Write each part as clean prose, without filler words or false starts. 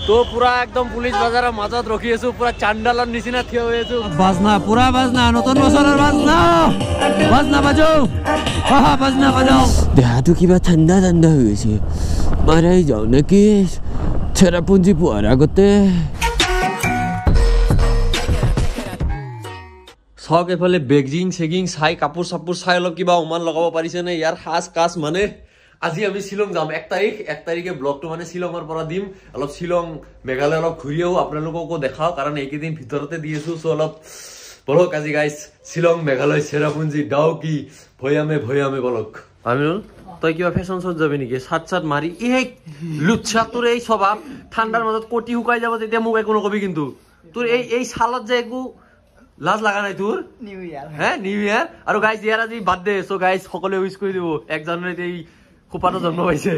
তো পুৰা একদম পুলিশ বাজাৰেৰ মাঝত ৰখি আছো পুৰা চান্ডালৰ নিচিনা থিয় হৈ আছো বাজনা পুৰা বাজনা নতুন বছৰৰ বাজনা বাজনা বাজাও হা বাজনা বাজাও দেহাটো কিবা ঠাণ্ডা ঠাণ্ডা হৈ আছে মাৰাই যাও নেকি চেৰাপুঞ্জি পোৱাৰ আগতে সক এফালে বেগজিং চেগিং চাই কাপোৰ চাপোৰ চাই অলপ কিবা উমান লগাব পাৰিছে নে ইয়াৰ হাস কাজ মানে আজি আমি শিলং যাম 1 তাৰিখে ব্লগটো মানে শিলঙৰ পৰা দিম অলপ শিলং মেঘালয় অলপ ঘূৰিও আপোনালোককো দেখাও কাৰণ এইকেইদিন ভিতৰতে দি আছো সো অলপ বলক আজি গাইস শিলং মেঘালয় চেৰাপুঞ্জি ডাউকি ভয়ামে বলক আমিনুল তই কিবা ফেশন শ্বট যাবি নেকি সাত মাৰি এই লুচ্ছা তোৰ এই স্বভাৱ ঠাণ্ডাৰ মাজত কোটি শুকাই যাব তেতিয়া মোক একো নকবি কিন্তু তোৰ এই সালত যে একো লাজ লাগা নাই তোৰ নিউ ইয়াৰ আৰু গাইস ইয়াৰ আজি বাৰ্থডে সো গাইস সকলোৱে উইশ কৰি দিব 1 জানুৱাৰীতে এই খুপাটো জন্ম পাইছে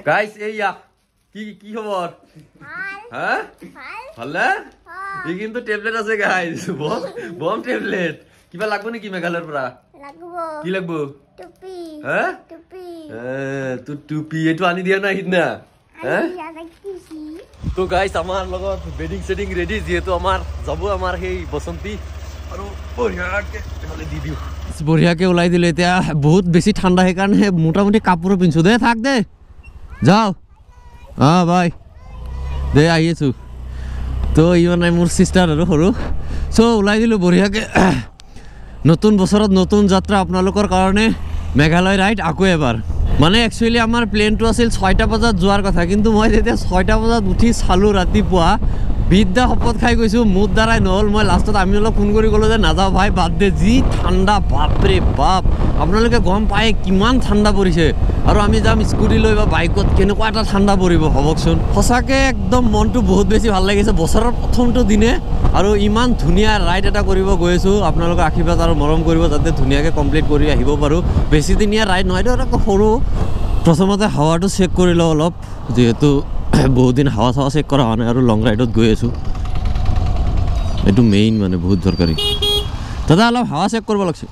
গাইস এইয়া কি খবৰ হ্যাঁ ভালে এই কিন্তু ট্যাবলেট আছে গাইস বম ট্যাবলেট কিবা লাগব নেকি মেঘালয়ৰ পৰা লাগব কি লাগব টুপি হ্যাঁ টুপি এটো আনি দিয়া না হিদনা হ্যাঁ তো গাইস আমার লগত বেডিং সেটিং রেডি যেহেতু আমার যাব আমার সেই বসন্তি আৰু বঢ়িয়াকে হলে দি দিও বঢ়িয়াকে ওলাই দিলে এতিয়া বহুত বেছি ঠাণ্ডা হে কাৰণে মোটামুটি কাপোৰ পিনছো দে থাক দে যাও বাই দে আহিছো তো ইমান নাই মোৰ সিস্টাৰ আৰু সৰু সো ওলাই দিলো বঢ়িয়াকে নতুন বছৰত নতুন যাত্ৰা আপোনালোকৰ কাৰণে মেঘালয় ৰাইড আকৌ এবাৰ মানে একচুয়ালি আমাৰ প্লেনটো আছিল 6টা বজাত যোৱাৰ কথা কিন্তু মই যেতিয়া 6টা বজাত উঠি চালো ৰাতিপুৱা বিদ্যা শপত খাই গৈছো মুদ দ্বাৰাই নহল মই লাষ্টত আমি অলপ ফোন কৰি গলো যে নাযাও ভাই বাদ দে যি ঠাণ্ডা বাপৰে বাপ আপোনালোকে গম পায় কিমান ঠাণ্ডা পৰিছে আৰু আমি যাম স্কুটি লৈ বা বাইকত কেনেকুৱা এটা ঠাণ্ডা পৰিব হবকচোন সঁচাকে একদম মনটো বহুত বেছি ভাল লাগিছে বছৰৰ প্ৰথমটো দিনে আৰু ইমান ধুনীয়া ৰাইড এটা কৰিব গৈছো আপোনালোকে আশীৰ্বাদ আৰু মৰম কৰিব যাতে ধুনীয়াকে কমপ্লিট কৰি আহিব পাৰো বেছি দিনীয়া ৰাইড নহয় এটা সৰু প্ৰথমতে হাৱাটো চেক কৰি লওঁ অলপ যেহেতু বহুত দিন হাৱা চাৱা চেক কৰা হোৱা নাই আৰু লং ৰাইডত গৈ আছো এইটো মেইন মানে বহুত দৰকাৰী দাদা অলপ হাৱা চেক কৰিব লাগছে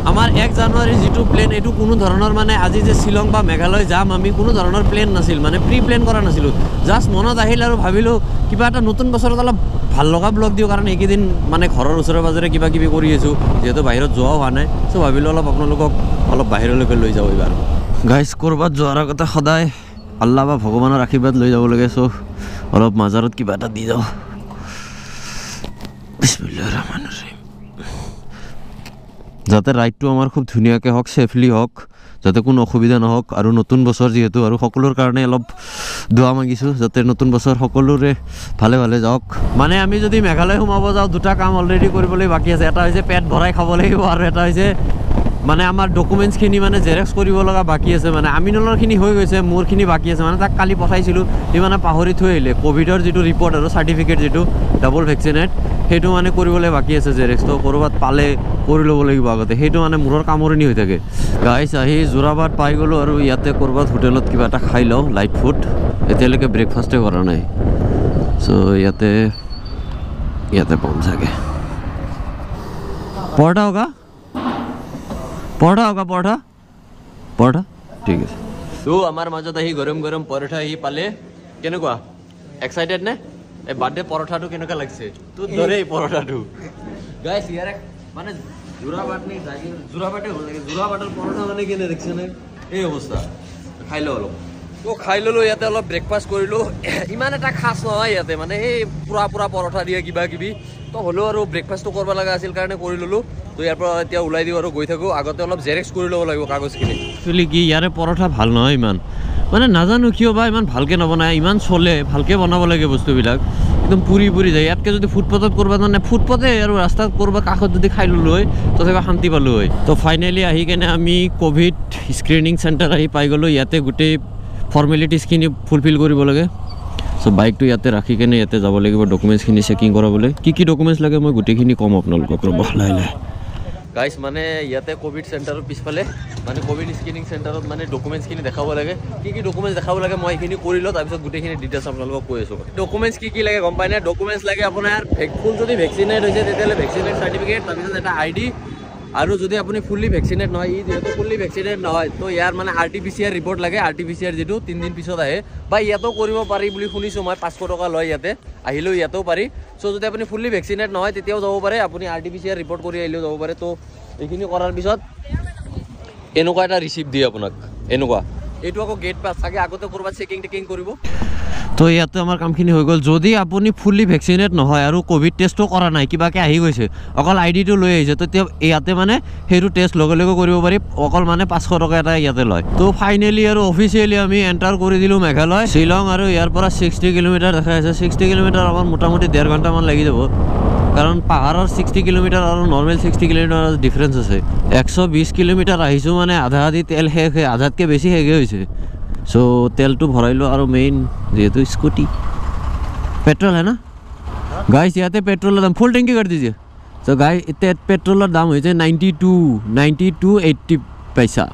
আমাৰ 1 জানুৱাৰীৰ যেটো প্লেন এটো কোনো ধৰণৰ মানে আজি যে শিলং বা মেঘালয় যাম আমি কোনো ধৰণৰ প্লেন নাছিল মানে প্ৰি প্লেন কৰা নাছিলো জাস্ট মনত আহিল আৰু ভাবিলো কিবা এটা নতুন বছৰত অলপ ভাল লগা ব্লগ দিও কাৰণ এইকেইদিন মানে ঘৰৰ ওচৰে পাজৰে কিবা কিবি কৰি আছো যেহেতু বাহিৰত যোৱা হোৱা নাই সো ভাবিলো অলপ আপোনালোকক অলপ বাহিৰলৈকে লৈ যাও এবাৰ গাইস কৰবাত যোৱাৰ আগতে সদায় আল্লাহ বা ভগৱানৰ আশীৰ্বাদ লৈ যাব লাগে সো অলপ মাজাৰত কিবা এটা দি যাও বিসমিল্লাহিৰ ৰহমানিৰ ৰহিম যাতে ৰাইডটো আমাৰ খুব ধুনীয়াকৈ হওক সেফলি হওক যাতে কোনো অসুবিধা নহওক আৰু নতুন বছৰ যেহেতু আৰু সকলোৰ কাৰণে অলপ দোৱা মাগিছো যাতে নতুন বছৰ সকলোৰে ভালে ভালে যাওক মানে আমি যদি মেঘালয় সোমাব যাওঁ দুটা কাম অলৰেডি কৰিবলৈ বাকি আছে এটা হৈছে পেট ভৰাই খাব লাগিব আৰু এটা হৈছে মানে আমাৰ ডকুমেন্টছখিনি মানে জেৰক্স কৰিব লগা বাকি আছে মানে আমিনুলৰখিনি হৈ গৈছে মোৰখিনি বাকি আছে মানে তাক কালি পঠাইছিলো ই মানে পাহৰি থৈ আহিলে কোভিডৰ যেটো ৰিপৰ্ট আৰু সাৰ্টিফিকেট যেটো ডাবল ভ্যাকচিনেট হেতু মানে কৰিবলৈ বাকি আছে জেৰক্স তো কৰবাত পালে কৰি ল'ব লাগিব আগতে হেতু মানে মূৰৰ কামৰণি হৈ থাকে গাইস আহি জোৰাবাট পাই গলো আৰু ইয়াতে কৰবাত হোটেলত কিবা এটা খাই লও লাইট ফুড এতিয়ালৈকে ব্ৰেকফাষ্টে কৰা নাই সো ইয়াতে পৌঁছাগে পঢ়া ঠিক আছে তো আমাৰ মাজত আহি গৰম গৰম পৰঠা আহি পালে কেনেকুৱা এক্সাইটেড নে এই বাৰ্থডে পৰঠাটো কেনেকুৱা লাগিছে তো দৰে পৰঠাটো গাইস ইয়াৰ মানে জোৰাবাট নে জোৰাবাটে হ'ল লাগে জোৰাবাটৰ পৰঠা মানে কেনে দেখছে নে এই অৱস্থা খাই ল অলপ তো খাই ললো ইয়াতে অলপ ব্ৰেকফাষ্ট কৰিলো ইমান এটা খাস নহয় ইয়াতে মানে এই পুৰা পৰঠা দিয়ে কিবা কিবি তো হলো আৰু ব্ৰেকফাষ্টটো কৰিব লগা আছিল কাৰণে কৰি ললো তো ইয়াৰ পৰা এতিয়া ওলাই দিও আৰু গৈ থাকো আগতে অলপ জেৰেক্স কৰি ল'ব লাগিব কাগজখিনি একচুৱেলি কি ইয়াৰে পৰঠা ভাল নহয় ইমান মানে নাজানো কিয় বা ইমান ভালকে নবনায় ইমান চলে ভালকে বনাব লাগে বস্তুবিলাক একদম পুৰি যায় ইয়াতকে যদি ফুটপাথত কৰবা মানে ফুটপাথে আৰু ৰাস্তাত কৰবা কাষত যদি খাই ললো হয় তথাপি শান্তি পালো হয় তো ফাইনেলি আহি কেনে আমি কোভিড স্ক্ৰিনিং চেণ্টাৰ আহি পাই গলো ইয়াতে গোটেই ফৰ্মেলিটিজখিনি ফুলফিল কৰিব লাগে সো বাইকটো ইয়াতে ৰাখি কেনে ইয়াতে যাব লাগিব ডকুমেন্টছখিনি চেকিং কৰাবলৈ কি ডকুমেন্টছ লাগে মই গোটেইখিনি কম আপোনালোকক ৰ'ব লাহে গাইস মানে ইয়াতে কোভিড সেন্টাৰৰ পিছফালে মানে কোভিড স্ক্ৰিনিং সেন্টাৰত মানে ডকুমেন্টছখিনি দেখাব লাগে কি ডকুমেন্টছ দেখাব লাগে মই এইখিনি কৰি লওঁ তাৰপিছত গোটেইখিনি ডিটেইলছ আপোনালোকক কৈ আছো ডকুমেন্টছ কি লাগে গম পাই না ডকুমেন্টছ লাগে আপোনাৰ ফুল যদি ভ্যাকচিনেট হৈছে তেতিয়ালে ভ্যাকচিনেট সাৰ্টিফিকেট তাৰপিছত এটা আইডি আৰু যদি আপুনি ফুল্লি ভেকচিনেট নহয়, ই যিহেতু ফুল্লি ভেকচিনেট নহয়, তো ইয়াৰ মানে RT-PCR ৰিপৰ্ট লাগে। RT-PCR যিটো 3 দিন পিছত আহে, বা ইয়াতো কৰিব পাৰি বুলি শুনিছোঁ মই। 500 টকা লয় ইয়াতে, আহিলেও ইয়াতেও পাৰি। চ' যদি আপুনি ফুল্লি ভেকচিনেট নহয় তেতিয়াও যাব পাৰে, আপুনি RT-PCR ৰিপৰ্ট কৰি আহিলেও যাব পাৰে। তো এইখিনি কৰাৰ পিছত এনেকুৱা এটা ৰিচিপ্ট দিয়ে আপোনাক, এনেকুৱা। এইটো আকৌ গেট পাছ, চাগে আগতে ক'ৰবাত চেকিং টেকিং কৰিব। তো ইয়াতে আমাৰ কামখিনি হৈ গ'ল। যদি আপুনি ফুল্লি ভেকচিনেট নহয় আৰু ক'ভিড টেষ্টো কৰা নাই, কিবাকৈ আহি গৈছে, অকল ID-টো লৈ আহিছে, তেতিয়া ইয়াতে মানে সেইটো টেষ্ট লগে লগে কৰিব পাৰি। অকল মানে 500 টকা এটা ইয়াতে লয়। তো ফাইনেলি আৰু অফিচিয়েলি আমি এণ্টাৰ কৰি দিলোঁ মেঘালয়। শ্বিলং আৰু ইয়াৰ পৰা 60 কিলোমিটাৰ দেখাই আছে। 60 কিলোমিটাৰ আমাৰ মোটামুটি 1.5 ঘণ্টামান লাগি যাব, কাৰণ পাহাৰৰ 60 কিলোমিটাৰ আৰু নৰ্মেল 60 কিলোমিটাৰ ডিফাৰেঞ্চ আছে। 120 কিলোমিটাৰ আহিছোঁ মানে আধা আধি তেল শেষ, আধাতকৈ বেছি শেষে হৈছে। চ' তেলটো ভৰাইলোঁ। আৰু মেইন যিহেতু স্কুটি, পেট্ৰল হয় না গাইছ, ইয়াতে পেট্ৰলৰ দাম ফুল টেংকি কৰি দিছে। চ' গাইছ এতিয়া পেট্ৰলৰ দাম হৈছে 92.80 পইচা।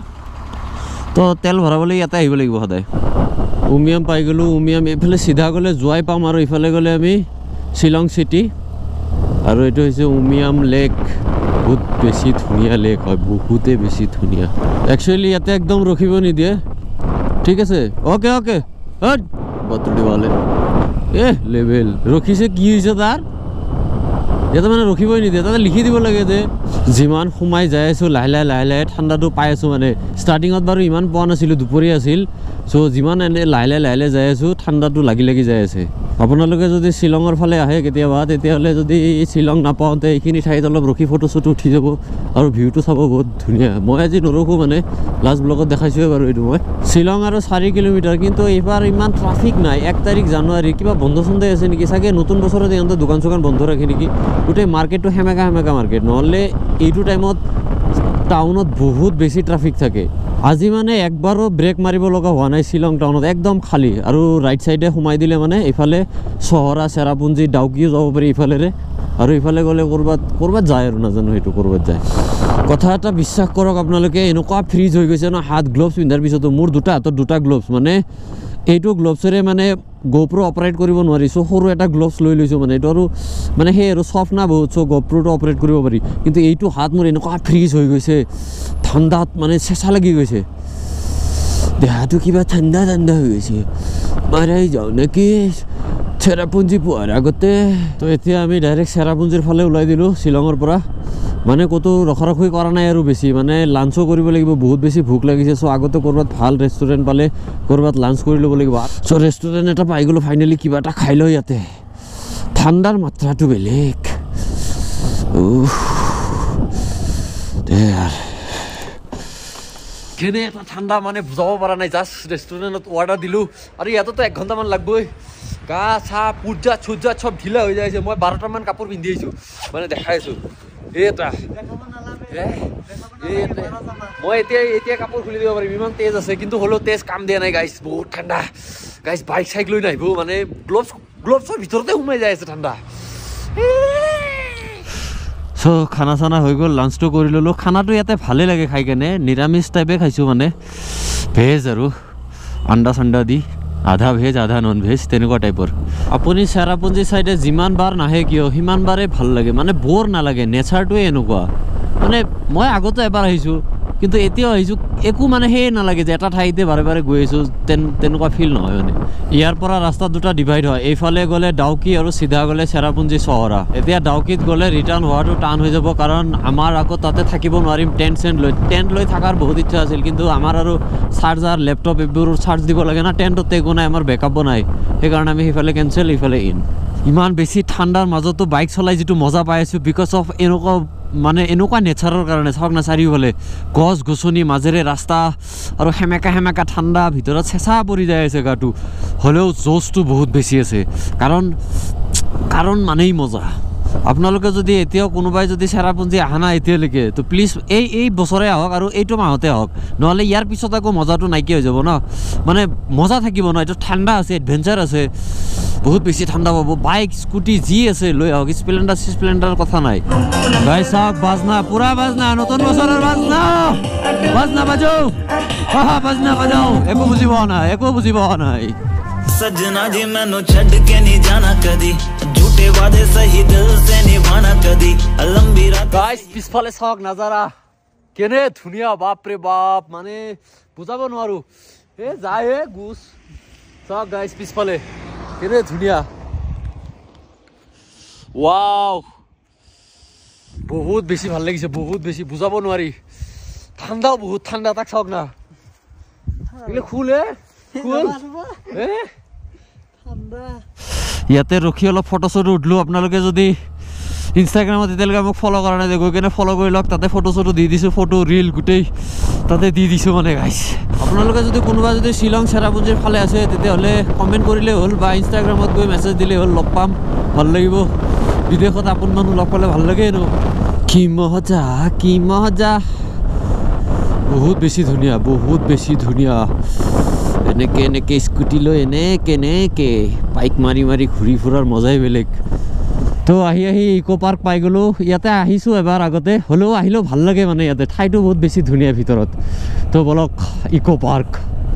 তো তেল ভৰাবলৈ ইয়াতে আহিব লাগিব সদায়। উমিয়াম পাই গ'লোঁ। উমিয়াম এইফালে চিধা গ'লে যোৱাই পাম, আৰু ইফালে গ'লে আমি শ্বিলং চিটি। আৰু এইটো হৈছে উমিয়াম লেক। বহুত বেছি ধুনীয়া লেক হয়, বহুতেই বেছি ধুনীয়া। একচুৱেলি ইয়াতে একদম ৰখিব নিদিয়ে, ঠিক আছে। অ'কে অ'কে বাতৰিৱালে লেভেল ৰখিছে, কি হৈছে তাৰ? ইয়াতে মানে ৰখিবই নিদিয়ে, তাতে লিখি দিব লাগে যে যিমান সোমাই যাই আছোঁ লাহে লাহে লাহে লাহে ঠাণ্ডাটো পাই আছোঁ। মানে ষ্টাৰ্টিঙত বাৰু ইমান পোৱা নাছিলোঁ, দুপৰীয়া আছিল। চ' যিমান এনে লাহে লাহে লাহে লাহে যাই আছোঁ, ঠাণ্ডাটো লাগি লাগি যাই আছে। আপোনালোকে যদি শ্বিলঙৰ ফালে আহে কেতিয়াবা, তেতিয়াহ'লে যদি শ্বিলং নাপাওঁতে এইখিনি ঠাইত অলপ ৰখি ফটো চটো উঠি যাব, আৰু ভিউটো চাব বহুত ধুনীয়া। মই আজি নৰখোঁ, মানে লাষ্ট ব্লগত দেখাইছোঁৱে বাৰু এইটো মই। শ্বিলং আৰু 4 কিলোমিটাৰ, কিন্তু এইবাৰ ইমান ট্ৰাফিক নাই। 1 তাৰিখ জানুৱাৰী, কিবা বন্ধ চন্ধে আছে নেকি চাগে, নতুন বছৰত ইহঁতে দোকান চোকান বন্ধ ৰাখে নেকি। গোটেই মাৰ্কেটটো সেমেকা সেমেকা মাৰ্কেট, নহ'লে এইটো টাইমত টাউনত বহুত বেছি ট্ৰাফিক থাকে। আজি মানে একবাৰো ব্ৰেক মাৰিব লগা হোৱা নাই শ্বিলং টাউনত, একদম খালী। আৰু ৰাইট চাইডে সোমাই দিলে মানে এইফালে চহৰা, চেৰাপুঞ্জী, ডাউকিও যাব পাৰি ইফালেৰে। আৰু ইফালে গ'লে ক'ৰবাত যায়, আৰু নাজানো সেইটো ক'ৰবাত যায়। কথা এটা বিশ্বাস কৰক আপোনালোকে, এনেকুৱা ফ্ৰিজ হৈ গৈছে ন হাত। গ্ল'ভছ পিন্ধাৰ পিছতো মোৰ দুটা হাতত দুটা গ্ল'ভছ, মানে এইটো গ্ল'ভছেৰে মানে GoPro অপাৰেট কৰিব নোৱাৰি। চ' সৰু এটা গ্ল'ভছ লৈ লৈছোঁ, মানে এইটো আৰু মানে সেই আৰু চফ্ট না বহুত। চ' GoProটো অপাৰেট কৰিব পাৰি, কিন্তু এইটো হাত মোৰ এনেকুৱা ফ্ৰিজ হৈ গৈছে, ঠাণ্ডাত মানে চেঁচা লাগি গৈছে। দেহাটো কিবা ঠাণ্ডা ঠাণ্ডা হৈ গৈছে। মাৰাই যাওঁ নেকি চেৰাপুঞ্জী পোৱাৰ আগতে। তো এতিয়া আমি ডাইৰেক্ট চেৰাপুঞ্জীৰ ফালে ওলাই দিলোঁ শ্বিলঙৰ পৰা। মানে ক'তো ৰখাৰখি কৰা নাই আৰু বেছি, মানে লাঞ্চো কৰিব লাগিব, বহুত বেছি ভোক লাগিছে। চ' আগতে ক'ৰবাত ভাল ৰেষ্টুৰেণ্ট পালে ক'ৰবাত লাঞ্চ কৰি ল'ব লাগিব। চ' ৰেষ্টুৰেণ্ট এটা পাই গ'লোঁ ফাইনেলি, কিবা এটা খাই লওঁ ইয়াতে। ঠাণ্ডাৰ মাত্ৰাটো বেলেগ। কেনে এটা ঠাণ্ডা মানে বুজাব পৰা নাই। জাষ্ট ৰেষ্টুৰেণ্টত অৰ্ডাৰ দিলোঁ, আৰু ইয়াতেতো 1 ঘণ্টামান লাগবই। গা চাহ পূজা চুজা চব ঢিলা হৈ যাইছে। মই 12টামান কাপোৰ পিন্ধি আহিছোঁ, মানে দেখাই আছোঁ। মই এতিয়া কাপোৰ খুলি দিব পাৰিম, ইমান তেজ আছে। কিন্তু হ'লেও তেজ কাম দিয়া নাই গাইছ, বহুত ঠাণ্ডা গাইছ। বাইক চাইক লৈ নাহিব, মানে গ্ল'ভছৰ ভিতৰতে সোমাই যাই আছে ঠাণ্ডা। চ' খানা চানা হৈ গ'ল, লাঞ্চটো কৰি ল'লোঁ। খানাটো ইয়াতে ভালেই লাগে খাই কেনে, নিৰামিষ টাইপে খাইছোঁ, মানে ভেজ আৰু আণ্ডা চাণ্ডা দি, আধা ভেজ আধা নন ভেজ তেনেকুৱা টাইপৰ। আপুনি চেৰাপুঞ্জী চাইডে যিমান বাৰ নাহে কিয়, সিমান বাৰে ভাল লাগে, মানে ব'ৰ নালাগে। নেচাৰটোৱে এনেকুৱা, মানে মই আগতে এবাৰ আহিছোঁ, কিন্তু এতিয়াও আহিছোঁ, একো মানে সেয়ে নালাগে যে এটা ঠাইতে বাৰে বাৰে গৈ আছোঁ, তেনেকুৱা ফিল নহয়। মানে ইয়াৰ পৰা ৰাস্তা দুটা ডিভাইড হয়, এইফালে গ'লে ডাউকি আৰু চিধা গ'লে চেৰাপুঞ্জী চহৰা। এতিয়া ডাউকিত গ'লে ৰিটাৰ্ণ হোৱাটো টান হৈ যাব, কাৰণ আমাৰ আকৌ তাতে থাকিব নোৱাৰিম টেণ্ট লৈ থকাৰ বহুত ইচ্ছা আছিল, কিন্তু আমাৰ আৰু চাৰ্জাৰ, লেপটপ এইবোৰ চাৰ্জ দিব লাগে না, টেণ্টতে একো নাই, আমাৰ বেকআপো নাই। সেইকাৰণে আমি সিফালে কেঞ্চেল, ইফালে ইন। ইমান বেছি ঠাণ্ডাৰ মাজতো বাইক চলাই যিটো মজা পাই আছোঁ, বিকজ অফ এনেকুৱা নেচাৰৰ কাৰণে। চাওক না চাৰিওফালে গছ গছনি মাজেৰে ৰাস্তা, আৰু সেমেকা সেমেকা ঠাণ্ডা, ভিতৰত চেঁচা পৰি যাই আছে গাটো। হ'লেও জ'চটো বহুত বেছি আছে, কাৰণ মানেই মজা। আপোনালোকে যদি এতিয়াও কোনোবাই যদি চেৰাপুঞ্জী অহা নাই এতিয়ালৈকে, তো প্লিজ এই বছৰে আহক, আৰু এইটো মাহতে আহক, নহ'লে ইয়াৰ পিছত আকৌ মজাটো নাইকিয়া হৈ যাব ন। মানে মজা থাকিব ন, এইটো ঠাণ্ডা আছে, এডভেঞ্চাৰ আছে, বহুত বেছি ঠাণ্ডা পাব। বাইক স্কুটি যি আছে লৈ আহক, স্প্লেণ্ডাৰ কথা নাই। গাইছ চাওক, বাজনা পুৰা বাজনা, নতুন বছৰৰ বাজনা বাজো, বাজনা বাজাও। একো বুজি পোৱা নাই। सजना जी मैनू छड़ के नहीं जाना कदी, झूठे झूठे वादे सही दिल से निभाना कदी लंबी रात गाइस पिछफाले चाওক नजारा केने धुनिया बाप रे बाप माने बुझाब নোৱাৰো ए যায় ए गुस चाওক गाइस पिछफाले केने धुनिया वाव बहुत बेसी ভাল লাগিছে বহুত বেছি বুঝাব নোৱাৰি ঠান্ডাও বহুত ঠান্ডা তাক চাওক না এগুলো খুলে খুল এ ঠান্ডা ইয়াতে ৰখি অলপ ফটো চটো উঠলো আপোনালোকে যদি ইনষ্টাগ্ৰামত এতিয়ালৈকে মোক ফলো কৰা নাই গৈ কেনে ফলো কৰি লওক তাতে ফটো চটো দি দিছোঁ ফটো ৰিল গোটেই তাতে দি দিছোঁ মানে গাইছ আপোনালোকে যদি কোনোবা যদি শ্বিলং চেৰাপুঞ্জীৰ ফালে আছে তেতিয়াহ'লে কমেণ্ট কৰিলে হ'ল বা ইনষ্টাগ্ৰামত গৈ মেছেজ দিলে হ'ল লগ পাম ভাল লাগিব বিদেশত আপোন মানুহ লগ পালে ভাল লাগে ন কি মজা বহুত বেছি ধুনীয়া এনেকে এনেকে স্কুটি লৈ এনেকে বাইক মাৰি মাৰি ঘূৰি ফুৰাৰ মজাই বেলেগ তো আহি ইকো পাৰ্ক পাই গ'লো ইয়াতে আহিছোঁ এবাৰ আগতে হ'লেও আহিলেও ভাল লাগে মানে ইয়াতে ঠাইটো বহুত বেছি ধুনীয়া ভিতৰত তো বলক ইকো পাৰ্ক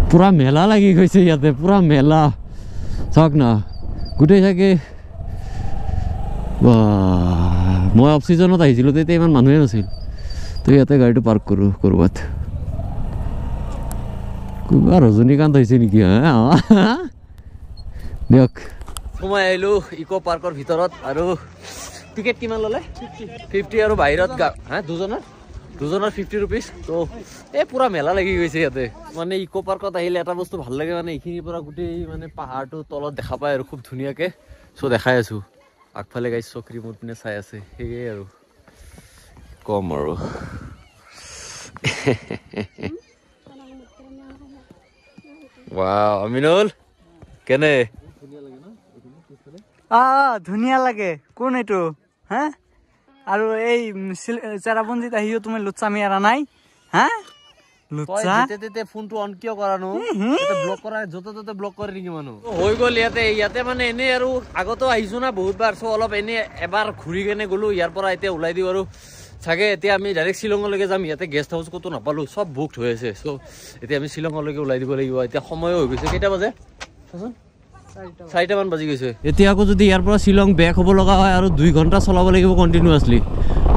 পুৰা মেলা লাগি গৈছে ইয়াতে পুৰা মেলা চাওক না গোটেই চাগে মই অফ চিজনত আহিছিলোঁ তেতিয়া ইমান মানুহে নাছিল তো ইয়াতে গাড়ীটো পাৰ্ক কৰোঁ ক'ৰবাত কোনোবা ৰজনীকান্ত হৈছে নেকি দিয়ক সোমাই আহিলোঁ ইকো পাৰ্কৰ ভিতৰত আৰু টিকেট কিমান ল'লে 50 আৰু বাহিৰত দুজনৰ 50 ৰুপিজ তো এই পুৰা মেলা লাগি গৈছে ইয়াতে মানে ইকো পাৰ্কত আহিলে এটা বস্তু ভাল লাগে মানে এইখিনিৰ পৰা গোটেই মানে পাহাৰটো তলত দেখা পায় আৰু খুব ধুনীয়াকৈ চ' দেখাই আছোঁ আগফালে গাইছ চকৰি মোৰ পিনে চাই আছে সেয়ে আৰু কম আৰু ৱাও আমিনুল কেনে ধুনীয়া লাগে কোন এইটো হা আৰু এই চেৰাপুঞ্জীত আহিও তুমি লুচ্চামি এৰা নাই হা লুচ্চা তেতে ফোনটো অন কিয় কৰা নো এটা ব্লক কৰা যতে ততে ব্লক কৰে নেকি মানুহ হৈ গ'ল ইয়াতে মানে এনে আৰু আগতো আহিছো না বহুতবাৰ চ' অলপ এনে এবাৰ ঘূৰি কেনে গ'লো ইয়াৰ পৰা এতিয়া ওলাই দিওঁ আৰু চাগে এতিয়া আমি ডাইৰেক্ট শ্বিলঙলৈকে যাম ইয়াতে গেষ্ট হাউচ ক'তো নাপালোঁ চব বুকড হৈ আছে চ' এতিয়া আমি শ্বিলঙলৈকে ওলাই দিব লাগিব এতিয়া সময়ো হৈ গৈছে কেইটা বাজে 4টা মান বাজি গৈছে এতিয়া আকৌ যদি ইয়াৰ পৰা শ্বিলং বেক হ'ব লগা হয় আৰু 2 ঘণ্টা চলাব লাগিব কণ্টিনিউৱাছলি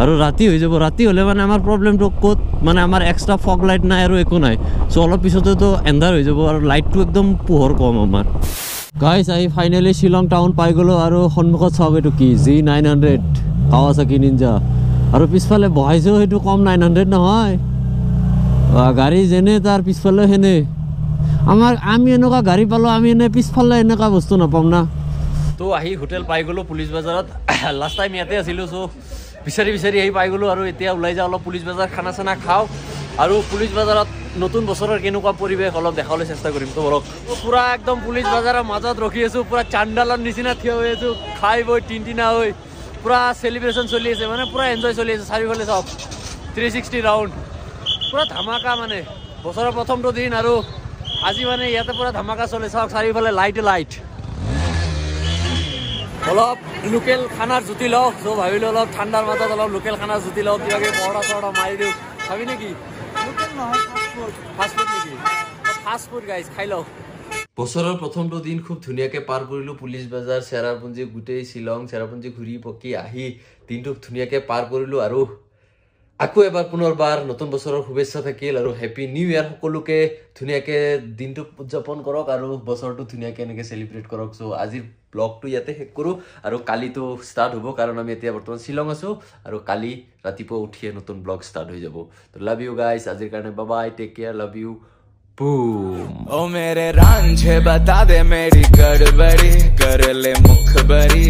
আৰু ৰাতি হৈ যাব ৰাতি হ'লে মানে আমাৰ প্ৰব্লেমটো ক'ত মানে আমাৰ এক্সট্ৰা ফগ লাইট নাই আৰু একো নাই চ' অলপ পিছতেতো এন্ধাৰ হৈ যাব আৰু লাইটটো একদম পোহৰ কম আমাৰ গাইছ আহি ফাইনেলি শ্বিলং টাউন পাই গ'লোঁ আৰু সন্মুখত চাওক এইটো কি G900 কাৱাছাকি নিনজা আৰু পিছফালে বহাইছেও সেইটো কম 900 নহয় গাড়ী যেনে তাৰ পিছফালে সেনে আমি এনেকুৱা গাড়ী পালোঁ আমি এনে পিছফালে এনেকুৱা বস্তু নাপাম না তো আহি হোটেল পাই গ'লোঁ পুলিচ বজাৰত লাষ্ট টাইম ইয়াতে আছিলোঁ চ' বিচাৰি আহি পাই গ'লোঁ আৰু এতিয়া ওলাই যাওঁ অলপ পুলিচ বজাৰ খানা চানা খাওঁ আৰু পুলিচ বজাৰত নতুন বছৰৰ কেনেকুৱা পৰিৱেশ অলপ দেখাবলৈ চেষ্টা কৰিম তো বলক পুৰা একদম পুলিচ বজাৰৰ মাজত ৰখি আছোঁ পুৰা চাণ্ডালৰ নিচিনা থিয় হৈ আছোঁ খাই বৈ টিনটিনা হৈ পুৰা চেলিব্ৰেশ্যন চলি আছে মানে পুৰা এনজয় চলি আছে চাৰিওফালে চাওক 360 ৰাউণ্ড পুৰা ধামাকা মানে বছৰৰ প্ৰথমটো দিন আৰু আজি মানে ইয়াতে পুৰা ধামাকা চলে চাওক চাৰিওফালে লাইট অলপ লোকেল খানাৰ জুতি লওঁ চ' ভাবিলোঁ অলপ ঠাণ্ডাৰ মাজত অলপ লোকেল খানাৰ জুতি লওঁ কিবা কিবি পৰঠা চৰঠা মাৰি দিওঁ ভাবি নেকি ফাষ্টফুড নেকি ফাষ্টফুড গাইজ খাই লওঁ বছৰৰ প্ৰথমটো দিন খুব ধুনীয়াকৈ পাৰ কৰিলোঁ পুলিচ বজাৰ চেৰাপুঞ্জী গোটেই শ্বিলং চেৰাপুঞ্জী ঘূৰি পকি আহি দিনটো ধুনীয়াকৈ পাৰ কৰিলোঁ আৰু আকৌ এবাৰ পুনৰবাৰ নতুন বছৰৰ শুভেচ্ছা থাকিল আৰু হেপী নিউ ইয়াৰ সকলোকে ধুনীয়াকৈ দিনটো উদযাপন কৰক আৰু বছৰটো ধুনীয়াকৈ এনেকৈ চেলিব্ৰেট কৰক চ' আজিৰ ব্লগটো ইয়াতে শেষ কৰোঁ আৰু কালিতো ষ্টাৰ্ট হ'ব কাৰণ আমি এতিয়া বৰ্তমান শ্বিলং আছোঁ আৰু কালি ৰাতিপুৱা উঠিয়ে নতুন ব্লগ ষ্টাৰ্ট হৈ যাব তো লাভ ইউ গাইজ আজিৰ কাৰণে bye take care love you ओ मेरे रांझे बता दे मेरी गड़बड़ी कर ले मुखबरी